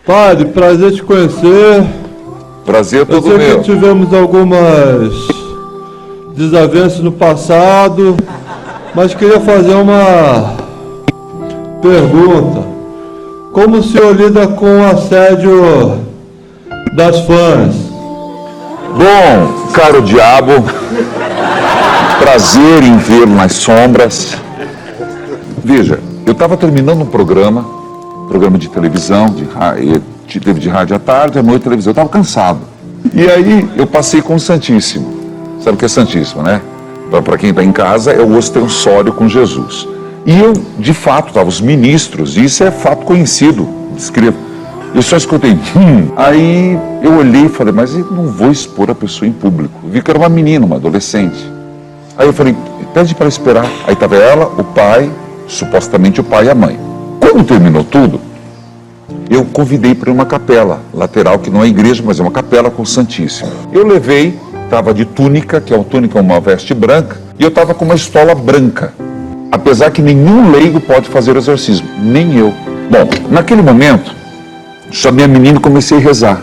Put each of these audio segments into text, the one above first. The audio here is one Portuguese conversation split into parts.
Padre, prazer te conhecer. Prazer é todo Eu sei meu. que tivemos algumas desavenças no passado, mas queria fazer uma pergunta. Como o senhor lida com o assédio das fãs? Bom, caro diabo, prazer em vê-lo nas sombras. Veja, eu estava terminando um programa de televisão, teve de rádio à tarde, à noite televisão. Eu estava cansado. E aí eu passei com o Santíssimo. Sabe o que é Santíssimo, né? Para quem está em casa, é o ostensório com Jesus. E eu, de fato, estava os ministros, e isso é fato conhecido, descrevo. Eu só escutei, Aí eu olhei e falei, mas eu não vou expor a pessoa em público. Eu vi que era uma menina, uma adolescente. Aí eu falei, pede para esperar. Aí estava ela, o pai, supostamente o pai e a mãe. Quando terminou tudo, eu convidei para uma capela lateral, que não é igreja, mas é uma capela com o Santíssimo. Eu levei, estava de túnica, que é uma túnica, uma veste branca, e eu estava com uma estola branca. Apesar que nenhum leigo pode fazer o exorcismo, nem eu. Bom, naquele momento, chamei a menina e comecei a rezar.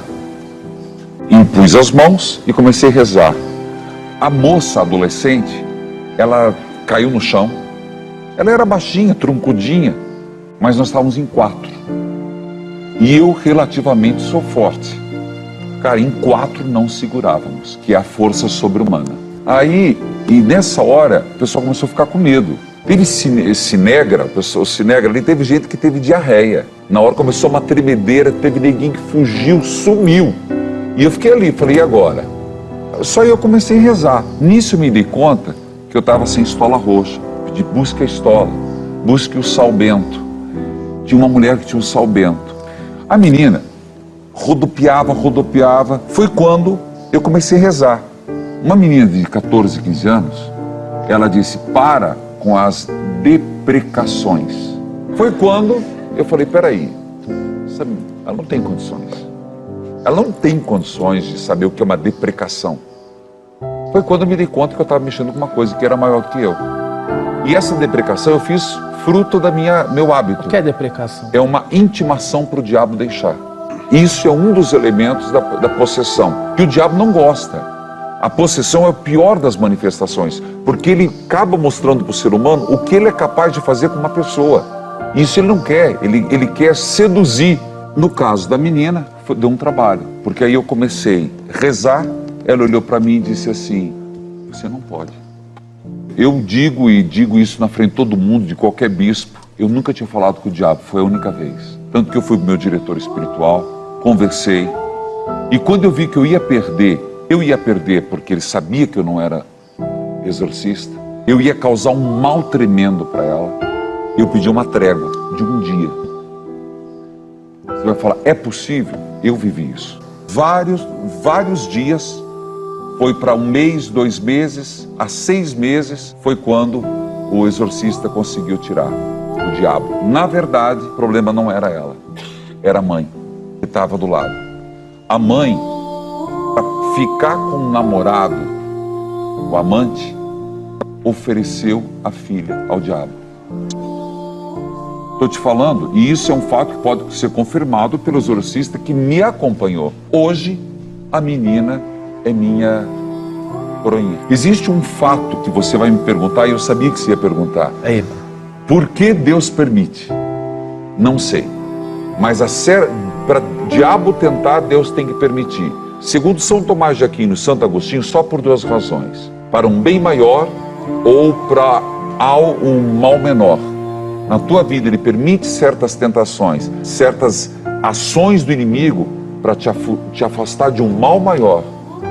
Impus as mãos e comecei a rezar. A moça adolescente, ela caiu no chão. Ela era baixinha, troncudinha, mas nós estávamos em 4. E eu relativamente sou forte. Cara, em 4 não segurávamos, que é a força sobre-humana. Aí, e nessa hora, o pessoal começou a ficar com medo. Teve Sinegra, o Sinegra ali, teve gente que teve diarreia. Na hora começou uma tremedeira, teve neguinho que fugiu, sumiu. E eu fiquei ali, falei, e agora? Só eu comecei a rezar. Nisso eu me dei conta que eu estava sem estola roxa. Pedi, busque a estola, busque o sal bento. Tinha uma mulher que tinha um sal bento. A menina rodopiava. Foi quando eu comecei a rezar. Uma menina de 14, 15 anos, ela disse, para com as deprecações. Foi quando eu falei, peraí, ela não tem condições. Ela não tem condições de saber o que é uma deprecação. Foi quando eu me dei conta que eu estava mexendo com uma coisa que era maior do que eu. E essa deprecação eu fiz fruto da meu hábito. O que é deprecação? É uma intimação para o diabo deixar. Isso é um dos elementos da possessão, que o diabo não gosta. A possessão é o pior das manifestações, porque ele acaba mostrando para o ser humano o que ele é capaz de fazer com uma pessoa. Isso ele não quer, ele quer seduzir. No caso da menina, deu um trabalho, porque aí eu comecei a rezar, ela olhou para mim e disse assim, você não pode. Eu digo isso na frente de todo mundo, de qualquer bispo, eu nunca tinha falado com o diabo, foi a única vez. Tanto que eu fui pro meu diretor espiritual, conversei, e quando eu vi que eu ia perder porque ele sabia que eu não era exorcista, eu ia causar um mal tremendo para ela, eu pedi uma trégua de um dia. Você vai falar, é possível? Eu vivi isso. Vários dias, foi para 1 mês, 2 meses, a 6 meses, foi quando o exorcista conseguiu tirar o diabo. Na verdade, o problema não era ela, era a mãe que estava do lado. A mãe, para ficar com o namorado, o amante, ofereceu a filha ao diabo. Estou te falando, e isso é um fato que pode ser confirmado pelo exorcista que me acompanhou. Hoje, a menina é minha coroinha. Existe um fato que você vai me perguntar, e eu sabia que você ia perguntar. Por que Deus permite? Não sei. Mas para o diabo tentar, Deus tem que permitir. Segundo São Tomás de Aquino e Santo Agostinho, só por 2 razões. Para um bem maior ou para um mal menor. Na tua vida ele permite certas tentações, certas ações do inimigo para te afastar de um mal maior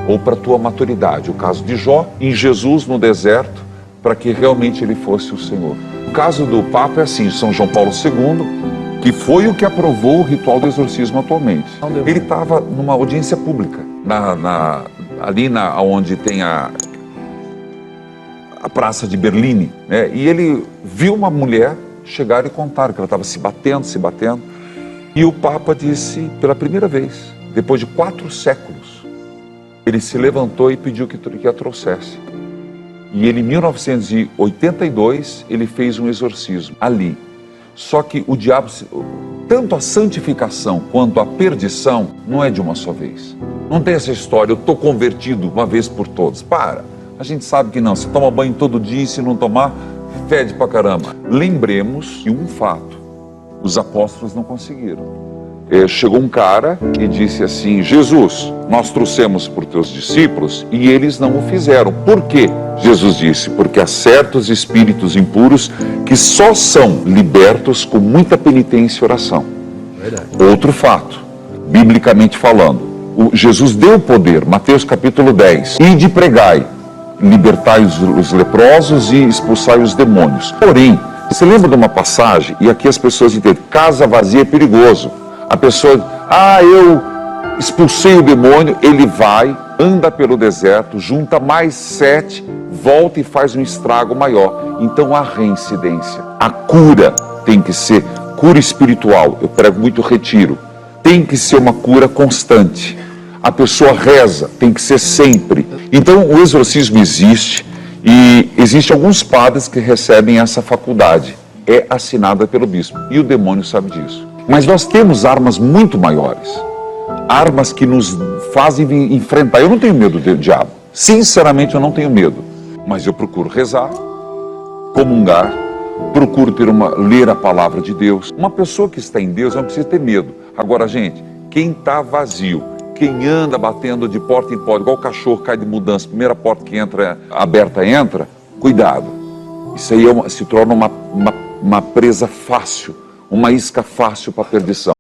ou para a tua maturidade. O caso de Jó, em Jesus no deserto, para que realmente ele fosse o Senhor. O caso do Papa é assim, São João Paulo II, que foi o que aprovou o ritual do exorcismo atualmente. Ele estava numa audiência pública, ali onde tem a Praça de Berlim, né? E ele viu uma mulher chegar e contar que ela estava se batendo. E o Papa disse, pela primeira vez, depois de 4 séculos, ele se levantou e pediu que a trouxesse. E ele, em 1982, ele fez um exorcismo ali. Só que o diabo, tanto a santificação quanto a perdição, não é de uma só vez. Não tem essa história, eu estou convertido uma vez por todas. Para, a gente sabe que não. Você toma banho todo dia e se não tomar, fede pra caramba. Lembremos que um fato, os apóstolos não conseguiram. Chegou um cara e disse assim: Jesus, nós trouxemos para os teus discípulos e eles não o fizeram. Por quê? Jesus disse: porque há certos espíritos impuros que só são libertos com muita penitência e oração. Verdade. Outro fato, biblicamente falando, Jesus deu poder, Mateus capítulo 10, ide pregai, libertai os leprosos e expulsai os demônios. Porém, você lembra de uma passagem, e aqui as pessoas entendem, casa vazia é perigoso. A pessoa, eu expulsei o demônio, ele vai, anda pelo deserto, junta mais 7, volta e faz um estrago maior. Então há reincidência. A cura tem que ser cura espiritual. Eu prego muito retiro. Tem que ser uma cura constante. A pessoa reza, tem que ser sempre. Então o exorcismo existe e existem alguns padres que recebem essa faculdade. É assinada pelo bispo e o demônio sabe disso. Mas nós temos armas muito maiores, armas que nos fazem enfrentar. Eu não tenho medo do diabo, sinceramente eu não tenho medo, mas eu procuro rezar, comungar, procuro ler a palavra de Deus. Uma pessoa que está em Deus não precisa ter medo. Agora, gente, quem está vazio, quem anda batendo de porta em porta, igual o cachorro cai de mudança, primeira porta que entra, aberta entra, cuidado. Isso aí se torna uma presa fácil, uma isca fácil para a perdição.